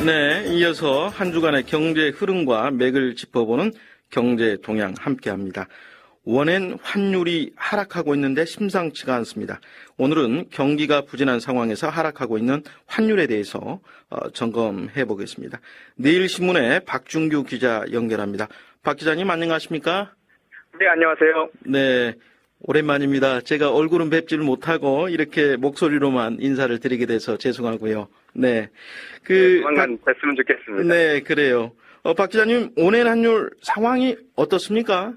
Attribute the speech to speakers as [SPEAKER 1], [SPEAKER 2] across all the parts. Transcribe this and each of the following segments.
[SPEAKER 1] 네, 이어서 한 주간의 경제 흐름과 맥을 짚어보는 경제 동향 함께합니다. 원엔 환율이 하락하고 있는데 심상치가 않습니다. 오늘은 경기가 부진한 상황에서 하락하고 있는 환율에 대해서 점검해 보겠습니다. 내일신문의 박준규 기자 연결합니다. 박 기자님 안녕하십니까?
[SPEAKER 2] 네, 안녕하세요.
[SPEAKER 1] 네, 오랜만입니다. 제가 얼굴은 뵙지를 못하고 이렇게 목소리로만 인사를 드리게 돼서 죄송하고요. 네,
[SPEAKER 2] 조만간 뵀으면 좋겠습니다.
[SPEAKER 1] 네, 그래요. 박 기자님, 오늘 환율 상황이 어떻습니까?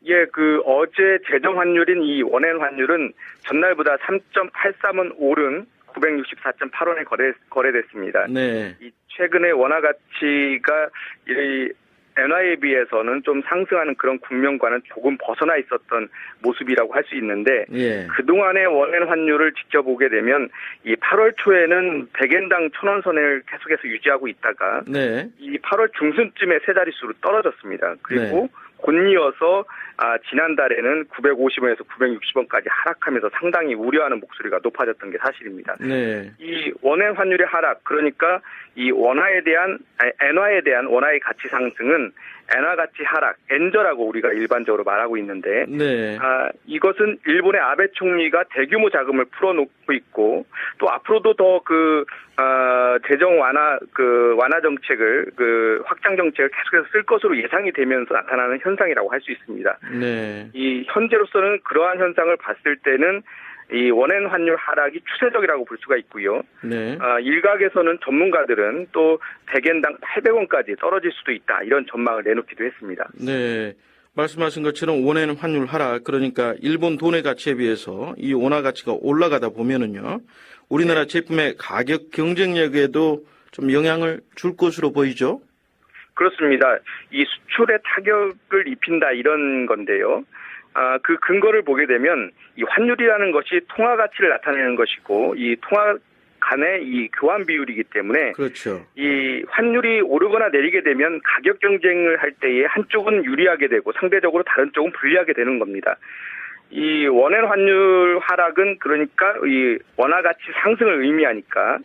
[SPEAKER 2] 예, 어제 재정 환율인 이 원엔 환율은 전날보다 3.83원 오른 964.8원에 거래됐습니다.
[SPEAKER 1] 네.
[SPEAKER 2] 이 최근에 원화 가치가 이 엔화에 비해서는 좀 상승하는 그런 국면과는 조금 벗어나 있었던 모습이라고 할 수 있는데,
[SPEAKER 1] 예.
[SPEAKER 2] 그동안의 원엔 환율을 지켜보게 되면 이 8월 초에는 100엔당 1,000원 선을 계속해서 유지하고 있다가
[SPEAKER 1] 네.
[SPEAKER 2] 이 8월 중순쯤에 세 자릿수로 떨어졌습니다. 그리고 곧이어서 지난달에는 950원에서 960원까지 하락하면서 상당히 우려하는 목소리가 높아졌던 게 사실입니다.
[SPEAKER 1] 네.
[SPEAKER 2] 이 원엔 환율의 하락, 그러니까 이 엔화에 대한 원화의 가치 상승은 엔화 가치 하락, 엔저라고 우리가 일반적으로 말하고 있는데,
[SPEAKER 1] 네.
[SPEAKER 2] 이것은 일본의 아베 총리가 대규모 자금을 풀어놓고 있고, 또 앞으로도 더 재정 완화 정책을, 확장 정책을 계속해서 쓸 것으로 예상이 되면서 나타나는 현상이라고 할 수 있습니다.
[SPEAKER 1] 네.
[SPEAKER 2] 이 현재로서는 그러한 현상을 봤을 때는 이 원엔 환율 하락이 추세적이라고 볼 수가 있고요.
[SPEAKER 1] 네.
[SPEAKER 2] 일각에서는 전문가들은 또 100엔당 800원까지 떨어질 수도 있다, 이런 전망을 내놓기도 했습니다.
[SPEAKER 1] 네. 말씀하신 것처럼 원엔 환율 하락, 그러니까 일본 돈의 가치에 비해서 이 원화 가치가 올라가다 보면은요, 우리나라 제품의 가격 경쟁력에도 좀 영향을 줄 것으로 보이죠?
[SPEAKER 2] 그렇습니다. 이 수출에 타격을 입힌다, 이런 건데요. 그 근거를 보게 되면 이 환율이라는 것이 통화 가치를 나타내는 것이고, 이 통화 간의 이 교환 비율이기 때문에,
[SPEAKER 1] 그렇죠.
[SPEAKER 2] 이 환율이 오르거나 내리게 되면 가격 경쟁을 할 때에 한쪽은 유리하게 되고 상대적으로 다른 쪽은 불리하게 되는 겁니다. 이 원엔 환율 하락은 그러니까 이 원화 가치 상승을 의미하니까,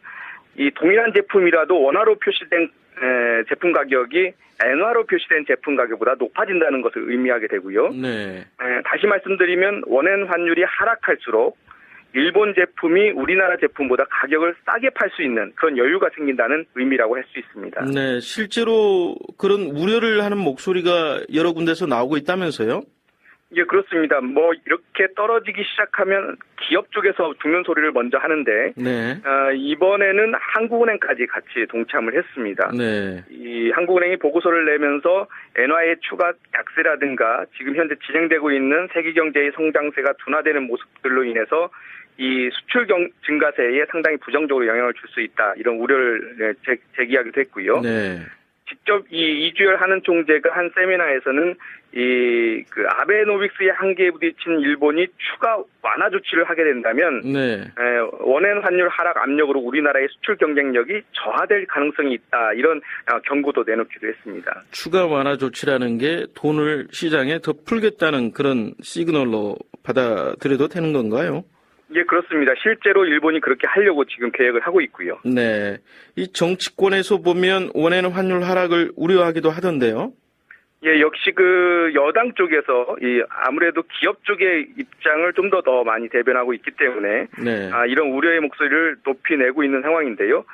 [SPEAKER 2] 이 동일한 제품이라도 원화로 표시된 제품 가격이 엔화로 표시된 제품 가격보다 높아진다는 것을 의미하게 되고요.
[SPEAKER 1] 네.
[SPEAKER 2] 다시 말씀드리면 원엔 환율이 하락할수록 일본 제품이 우리나라 제품보다 가격을 싸게 팔 수 있는 그런 여유가 생긴다는 의미라고 할 수 있습니다.
[SPEAKER 1] 네. 실제로 그런 우려를 하는 목소리가 여러 군데서 나오고 있다면서요?
[SPEAKER 2] 예, 그렇습니다. 이렇게 떨어지기 시작하면 기업 쪽에서 죽는 소리를 먼저 하는데,
[SPEAKER 1] 네.
[SPEAKER 2] 이번에는 한국은행까지 같이 동참을 했습니다.
[SPEAKER 1] 네.
[SPEAKER 2] 이 한국은행이 보고서를 내면서 엔화의 추가 약세라든가 지금 현재 진행되고 있는 세계 경제의 성장세가 둔화되는 모습들로 인해서 이 수출 증가세에 상당히 부정적으로 영향을 줄 수 있다, 이런 우려를 제기하기도 했고요.
[SPEAKER 1] 네.
[SPEAKER 2] 직접 이주열 하는 총재가 한 세미나에서는 아베노믹스의 한계에 부딪힌 일본이 추가 완화 조치를 하게 된다면,
[SPEAKER 1] 네.
[SPEAKER 2] 원엔 환율 하락 압력으로 우리나라의 수출 경쟁력이 저하될 가능성이 있다, 이런 경고도 내놓기도 했습니다.
[SPEAKER 1] 추가 완화 조치라는 게 돈을 시장에 더 풀겠다는 그런 시그널로 받아들여도 되는 건가요?
[SPEAKER 2] 예, 그렇습니다. 실제로 일본이 그렇게 하려고 지금 계획을 하고 있고요.
[SPEAKER 1] 네. 이 정치권에서 보면 원엔 환율 하락을 우려하기도 하던데요.
[SPEAKER 2] 예, 역시 여당 쪽에서 아무래도 기업 쪽의 입장을 좀 더 많이 대변하고 있기 때문에,
[SPEAKER 1] 네.
[SPEAKER 2] 이런 우려의 목소리를 높이 내고 있는 상황인데요.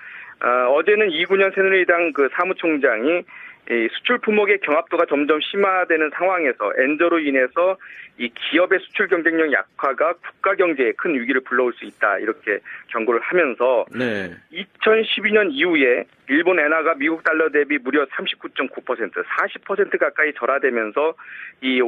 [SPEAKER 2] 어제는 이군현 새누리당 사무총장이 이 수출 품목의 경합도가 점점 심화되는 상황에서 엔저로 인해서 이 기업의 수출 경쟁력 약화가 국가 경제에 큰 위기를 불러올 수 있다, 이렇게 경고를 하면서,
[SPEAKER 1] 네.
[SPEAKER 2] 2012년 이후에 일본 엔화가 미국 달러 대비 무려 39.9%, 40% 가까이 절하되면서 이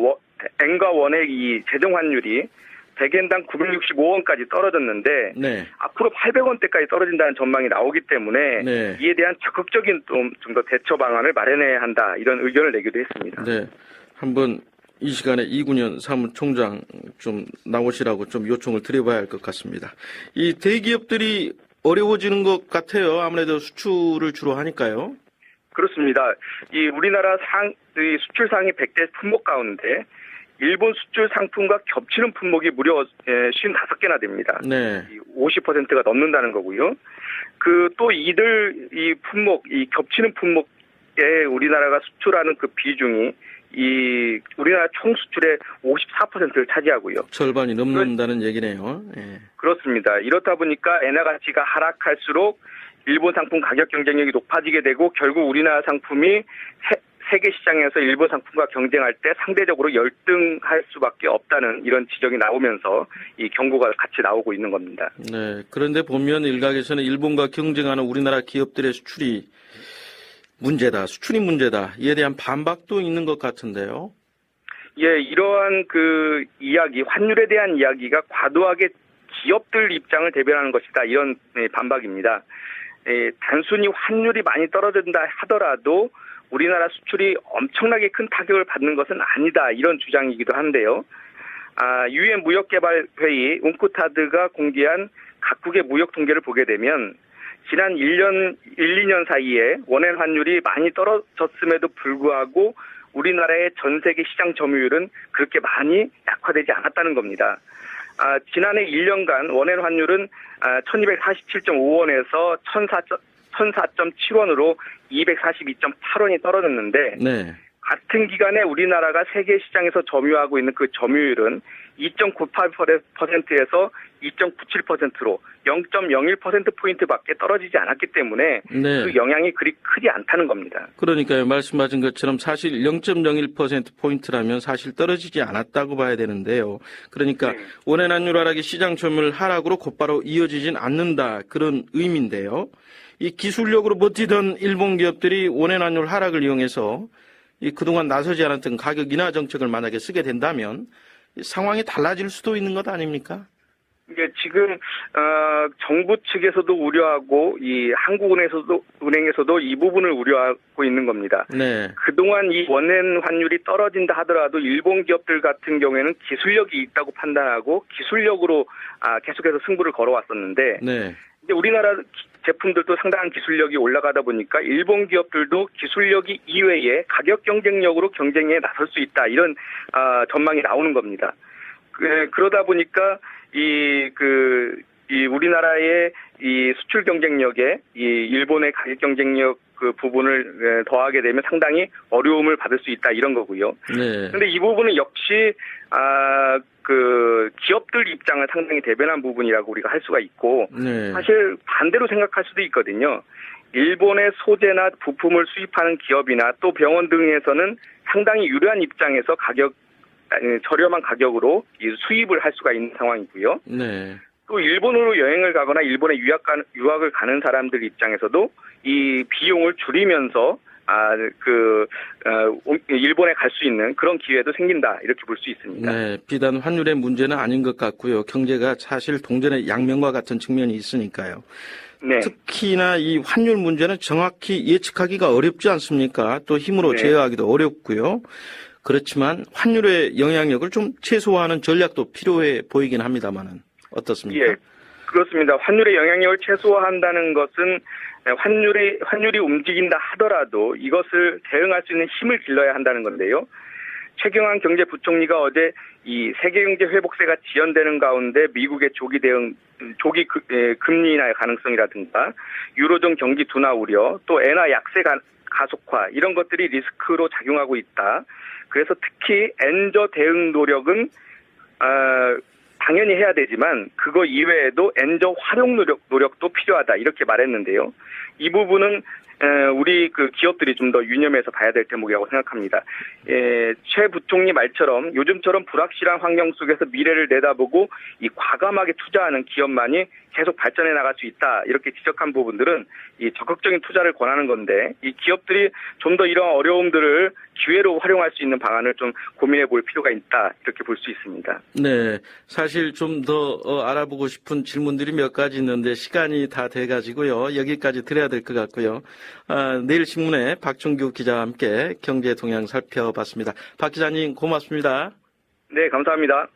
[SPEAKER 2] 엔과 원의 이 재정 환율이 100엔당 965원까지 떨어졌는데,
[SPEAKER 1] 네.
[SPEAKER 2] 앞으로 800원대까지 떨어진다는 전망이 나오기 때문에,
[SPEAKER 1] 네.
[SPEAKER 2] 이에 대한 적극적인 좀 더 대처 방안을 마련해야 한다, 이런 의견을 내기도 했습니다.
[SPEAKER 1] 네. 한번 이 시간에 이군현 사무총장 좀 나오시라고 좀 요청을 드려봐야 할 것 같습니다. 이 대기업들이 어려워지는 것 같아요. 아무래도 수출을 주로 하니까요.
[SPEAKER 2] 그렇습니다. 이 우리나라 수출 상위 100대 품목 가운데 일본 수출 상품과 겹치는 품목이 무려 55개나 됩니다.
[SPEAKER 1] 네.
[SPEAKER 2] 50%가 넘는다는 거고요. 또 이 품목, 이 겹치는 품목에 우리나라가 수출하는 그 비중이 우리나라 총 수출의 54%를 차지하고요.
[SPEAKER 1] 절반이 넘는다는 얘기네요. 예.
[SPEAKER 2] 그렇습니다. 이렇다 보니까 엔화 가치가 하락할수록 일본 상품 가격 경쟁력이 높아지게 되고 결국 우리나라 상품이 세계 시장에서 일본 상품과 경쟁할 때 상대적으로 열등할 수밖에 없다는 이런 지적이 나오면서 이 경고가 같이 나오고 있는 겁니다.
[SPEAKER 1] 네. 그런데 보면 일각에서는 일본과 경쟁하는 우리나라 기업들의 수출이 문제다, 수출이 문제다. 이에 대한 반박도 있는 것 같은데요.
[SPEAKER 2] 예, 이러한 그 이야기, 환율에 대한 이야기가 과도하게 기업들 입장을 대변하는 것이다. 이런 반박입니다. 단순히 환율이 많이 떨어진다 하더라도 우리나라 수출이 엄청나게 큰 타격을 받는 것은 아니다. 이런 주장이기도 한데요. 유엔 무역개발회의 웅쿠타드가 공개한 각국의 무역 통계를 보게 되면 지난 1, 2년 사이에 원엔 환율이 많이 떨어졌음에도 불구하고 우리나라의 전 세계 시장 점유율은 그렇게 많이 약화되지 않았다는 겁니다. 지난해 1년간 원엔 환율은 1247.5원에서 1004.7원으로 242.8원이 떨어졌는데
[SPEAKER 1] 네.
[SPEAKER 2] 같은 기간에 우리나라가 세계 시장에서 점유하고 있는 그 점유율은 2.98%에서 2.97%로 0.01%포인트밖에 떨어지지 않았기 때문에
[SPEAKER 1] 네.
[SPEAKER 2] 그 영향이 그리 크지 않다는 겁니다.
[SPEAKER 1] 그러니까요. 말씀하신 것처럼 사실 0.01%포인트라면 사실 떨어지지 않았다고 봐야 되는데요. 그러니까
[SPEAKER 2] 네.
[SPEAKER 1] 원엔 환율 하락이 시장 점유율 하락으로 곧바로 이어지진 않는다. 그런 의미인데요. 이 기술력으로 버티던 일본 기업들이 원엔 환율 하락을 이용해서 그동안 나서지 않았던 가격 인하 정책을 만약에 쓰게 된다면 상황이 달라질 수도 있는 것 아닙니까?
[SPEAKER 2] 이게 지금 정부 측에서도 우려하고 이 한국은행에서도 이 부분을 우려하고 있는 겁니다.
[SPEAKER 1] 네.
[SPEAKER 2] 그동안 이 원엔 환율이 떨어진다 하더라도 일본 기업들 같은 경우에는 기술력이 있다고 판단하고 기술력으로 계속해서 승부를 걸어왔었는데
[SPEAKER 1] 네.
[SPEAKER 2] 이제 우리나라 제품들도 상당한 기술력이 올라가다 보니까 일본 기업들도 기술력이 이외에 가격 경쟁력으로 경쟁에 나설 수 있다. 이런 전망이 나오는 겁니다. 그러다 보니까 우리나라의 이 수출 경쟁력에 이 일본의 가격 경쟁력 그 부분을 더하게 되면 상당히 어려움을 받을 수 있다. 이런 거고요.
[SPEAKER 1] 네.
[SPEAKER 2] 그런데 이 부분은 역시 기업들 입장을 상당히 대변한 부분이라고 우리가 할 수가 있고
[SPEAKER 1] 네.
[SPEAKER 2] 사실 반대로 생각할 수도 있거든요. 일본의 소재나 부품을 수입하는 기업이나 또 병원 등에서는 상당히 유리한 입장에서 저렴한 가격으로 수입을 할 수가 있는 상황이고요.
[SPEAKER 1] 네.
[SPEAKER 2] 또 일본으로 여행을 가거나 일본에 유학을 가는 사람들 입장에서도 이 비용을 줄이면서 일본에 갈 수 있는 그런 기회도 생긴다. 이렇게 볼 수 있습니다.
[SPEAKER 1] 네. 비단 환율의 문제는 아닌 것 같고요. 경제가 사실 동전의 양면과 같은 측면이 있으니까요.
[SPEAKER 2] 네.
[SPEAKER 1] 특히나 이 환율 문제는 정확히 예측하기가 어렵지 않습니까? 또 힘으로
[SPEAKER 2] 네.
[SPEAKER 1] 제어하기도 어렵고요. 그렇지만 환율의 영향력을 좀 최소화하는 전략도 필요해 보이긴 합니다만은 어떻습니까?
[SPEAKER 2] 예, 그렇습니다. 환율의 영향력을 최소화한다는 것은 환율이 움직인다 하더라도 이것을 대응할 수 있는 힘을 길러야 한다는 건데요. 최경환 경제부총리가 어제 이 세계 경제 회복세가 지연되는 가운데 미국의 조기 금리 인하의 가능성이라든가 유로존 경기 둔화 우려, 또 엔화 약세 가속화 이런 것들이 리스크로 작용하고 있다. 그래서 특히 엔저 대응 노력은 당연히 해야 되지만 그거 이외에도 엔저 활용 노력도 필요하다 이렇게 말했는데요. 이 부분은 우리 기업들이 좀 더 유념해서 봐야 될 대목이라고 생각합니다. 최 부총리 말처럼 요즘처럼 불확실한 환경 속에서 미래를 내다보고 이 과감하게 투자하는 기업만이 계속 발전해 나갈 수 있다. 이렇게 지적한 부분들은 이 적극적인 투자를 권하는 건데 이 기업들이 좀 더 이런 어려움들을 기회로 활용할 수 있는 방안을 좀 고민해 볼 필요가 있다. 이렇게 볼 수 있습니다.
[SPEAKER 1] 네. 사실 좀 더 알아보고 싶은 질문들이 몇 가지 있는데 시간이 다 돼가지고요. 여기까지 드려야 될 것 같고요. 내일 신문에 박종규 기자와 함께 경제 동향 살펴봤습니다. 박 기자님 고맙습니다.
[SPEAKER 2] 네, 감사합니다.